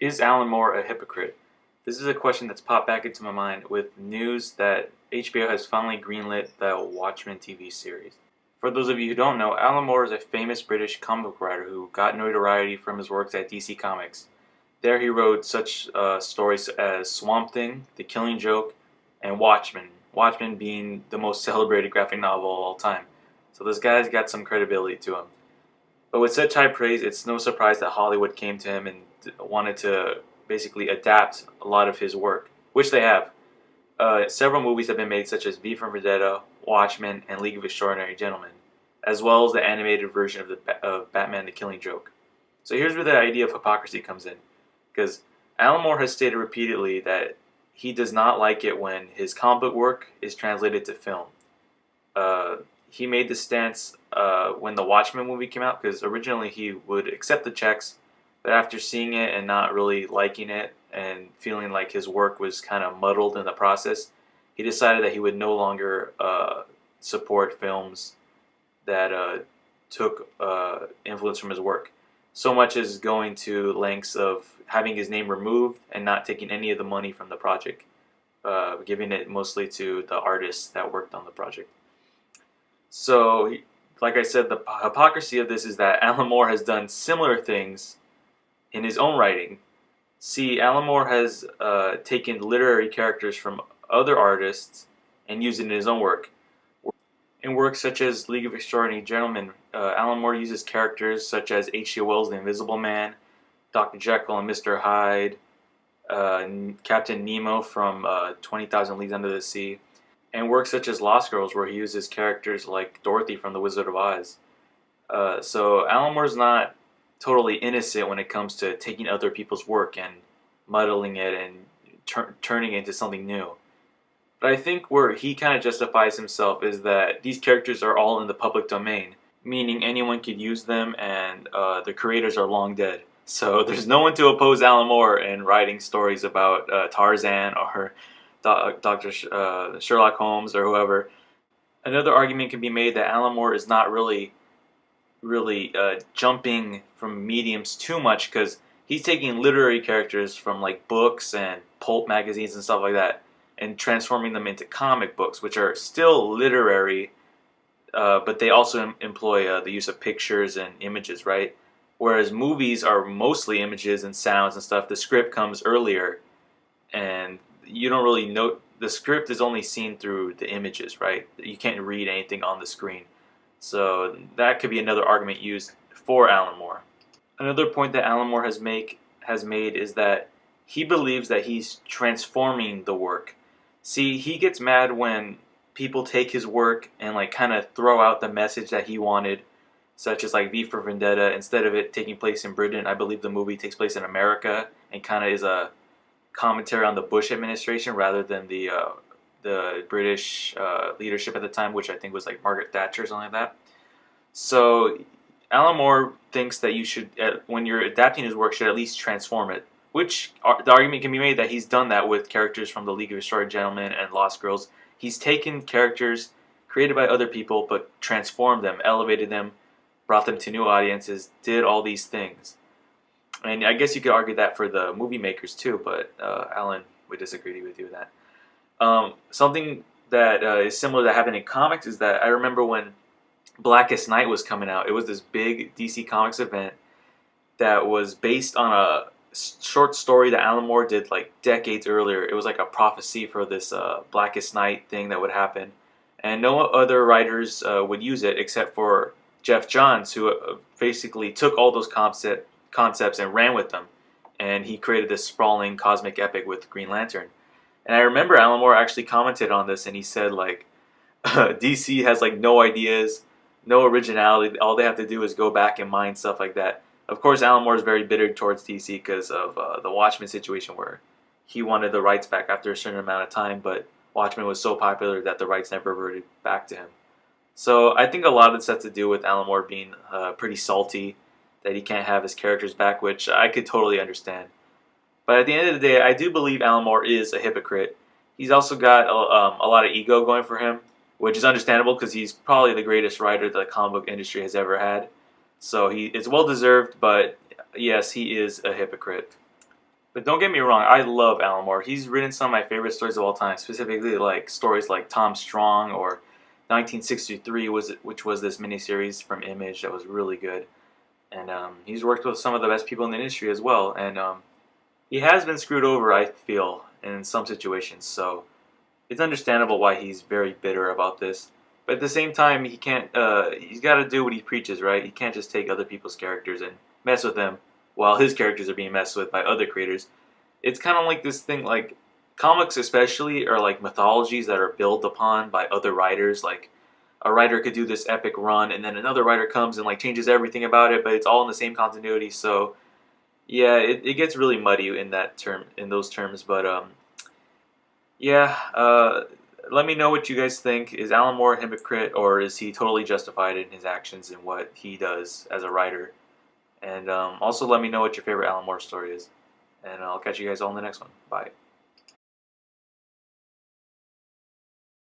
Is Alan Moore a hypocrite? This is a question that's popped back into my mind with news that HBO has finally greenlit the Watchmen TV series. For those of you who don't know, Alan Moore is a famous British comic book writer who got notoriety from his works at DC Comics. There he wrote such stories as Swamp Thing, The Killing Joke, and Watchmen. Watchmen being the most celebrated graphic novel of all time. So this guy's got some credibility to him. But with such high praise, it's no surprise that Hollywood came to him and wanted to basically adapt a lot of his work, which they have. Several movies have been made, such as V for Vendetta, Watchmen, and League of Extraordinary Gentlemen, as well as the animated version of Batman: The Killing Joke. So here's where the idea of hypocrisy comes in, because Alan Moore has stated repeatedly that he does not like it when his comic book work is translated to film. He made this stance when the Watchmen movie came out, because originally he would accept the checks, but after seeing it and not really liking it and feeling like his work was kind of muddled in the process, he decided that he would no longer support films that took influence from his work. So much as going to lengths of having his name removed and not taking any of the money from the project, giving it mostly to the artists that worked on the project. So, like I said, the hypocrisy of this is that Alan Moore has done similar things in his own writing. See, Alan Moore has taken literary characters from other artists and used it in his own work. In works such as League of Extraordinary Gentlemen, Alan Moore uses characters such as H.G. Wells' The Invisible Man, Dr. Jekyll and Mr. Hyde, Captain Nemo from 20,000 Leagues Under the Sea, and works such as Lost Girls, where he uses characters like Dorothy from The Wizard of Oz. So Alan Moore's not totally innocent when it comes to taking other people's work and muddling it and turning it into something new. But I think where he kind of justifies himself is that these characters are all in the public domain, meaning anyone could use them, and the creators are long dead. So there's no one to oppose Alan Moore in writing stories about Tarzan or Dr. Sherlock Holmes or whoever. Another argument can be made that Alan Moore is not really jumping from mediums too much, because he's taking literary characters from like books and pulp magazines and stuff like that and transforming them into comic books, which are still literary, but they also employ the use of pictures and images, right? Whereas movies are mostly images and sounds and stuff. The script comes earlier, and you don't really know. The script is only seen through the images, right? You can't read anything on the screen. So that could be another argument used for Alan Moore. Another point that Alan Moore has made is that he believes that he's transforming the work. See, he gets mad when people take his work and like kind of throw out the message that he wanted, such as like V for Vendetta. Instead of it taking place in Britain, I believe the movie takes place in America and kind of is a commentary on the Bush administration rather than the British leadership at the time, which I think was like Margaret Thatcher or something like that. So Alan Moore thinks that you should, when you're adapting his work, should at least transform it. Which the argument can be made that he's done that with characters from the League of Extraordinary Gentlemen and Lost Girls. He's taken characters created by other people, but transformed them, elevated them, brought them to new audiences, did all these things. And I guess you could argue that for the movie makers too, but Alan would disagree with you with that. Something that is similar that happened in comics is that I remember when Blackest Night was coming out. It was this big DC Comics event that was based on a short story that Alan Moore did like decades earlier. It was like a prophecy for this Blackest Night thing that would happen, and no other writers would use it except for Jeff Johns, who basically took all those concepts and ran with them, and he created this sprawling cosmic epic with Green Lantern. And I remember Alan Moore actually commented on this, and he said like DC has like no ideas, no originality. All they have to do is go back and mine stuff like that. Of course, Alan Moore is very bitter towards DC because of the Watchmen situation, where he wanted the rights back after a certain amount of time, but Watchmen was so popular that the rights never reverted back to him. So I think a lot of this has to do with Alan Moore being pretty salty that he can't have his characters back, which I could totally understand. But at the end of the day, I do believe Alan Moore is a hypocrite. He's also got a lot of ego going for him, which is understandable because he's probably the greatest writer the comic book industry has ever had. So it's well deserved, but yes, he is a hypocrite. But don't get me wrong, I love Alan Moore. He's written some of my favorite stories of all time, specifically like stories like Tom Strong or 1963, which was this miniseries from Image that was really good. And he's worked with some of the best people in the industry as well. And he has been screwed over, I feel, in some situations. So it's understandable why he's very bitter about this. But at the same time, he can't. He's got to do what he preaches, right? He can't just take other people's characters and mess with them while his characters are being messed with by other creators. It's kind of like this thing, like comics especially are like mythologies that are built upon by other writers. Like a writer could do this epic run, and then another writer comes and like changes everything about it, but it's all in the same continuity. So yeah, it gets really muddy in that term, in those terms. But yeah, let me know what you guys think. Is Alan Moore a hypocrite, or is he totally justified in his actions and what he does as a writer? And also let me know what your favorite Alan Moore story is. And I'll catch you guys all in the next one. Bye.